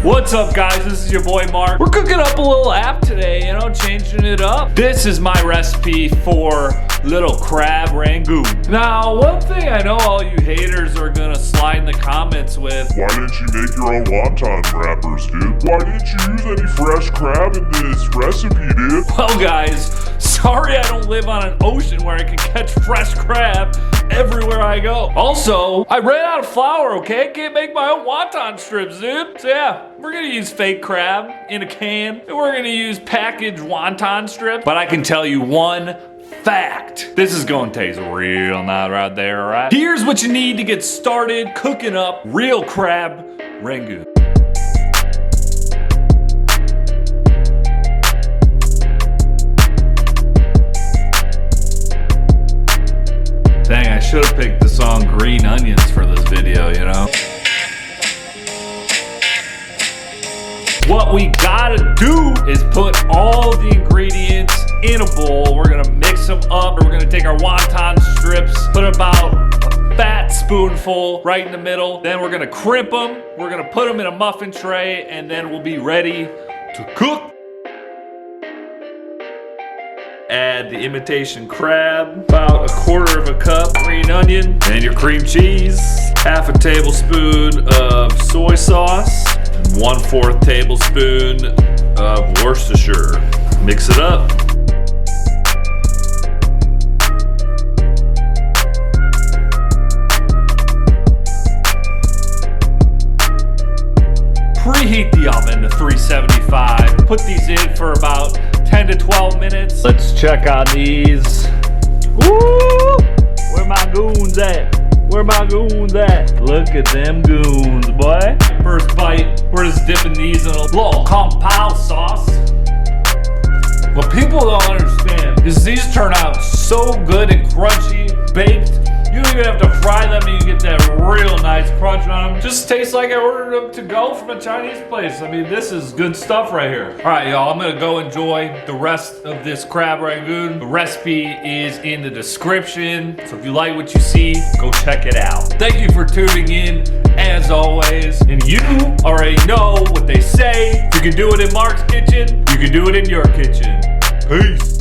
What's up, guys? This is your boy Mark. We're cooking up a little app today, changing it up. This is my recipe for little Crab Rangoon. Now, one thing I know all you haters are gonna slide in the comments with, why didn't you make your own wonton wrappers, dude? Why didn't you use any fresh crab in this recipe, dude? well, guys, sorry I don't live on an ocean where I can catch fresh crab everywhere I go. Also, I ran out of flour, okay? Can't make my own wonton strips, dude. So yeah, we're gonna use fake crab in a can, and we're gonna use packaged wonton strips. But I can tell you one fact. This is gonna taste real nice right there, all right? Here's what you need to get started cooking up real Crab Rangoon. Dang, I should have picked the song Green Onions for this video, What we gotta do is put all the ingredients in a bowl. We're gonna mix them up. We're gonna take our wonton strips, put about a fat spoonful right in the middle. Then we're gonna crimp them. We're gonna put them in a muffin tray, and then we'll be ready to cook. Add the imitation crab, about 1/4 of a cup green onion, and your cream cheese, 1/2 tablespoon of soy sauce, and 1/4 tablespoon of Worcestershire. Mix it up. Preheat the oven to 375. Put these in for about 10 to 12 minutes. Let's check on these. Woo! Where my goons at? Where my goons at? Look at them goons, boy. First bite, we're just dipping these in a little compound sauce. What people don't understand is these turn out so good and crunchy, baked. You don't even have to fry them and you get that real nice crunch on them. Just tastes like I ordered them to go from a Chinese place. I mean, this is good stuff right here. All right, y'all, I'm gonna go enjoy the rest of this Crab Rangoon. The recipe is in the description, so if you like what you see, go check it out. Thank you for tuning in, as always. And you already know what they say. If you can do it in Mark's kitchen, you can do it in your kitchen. Peace.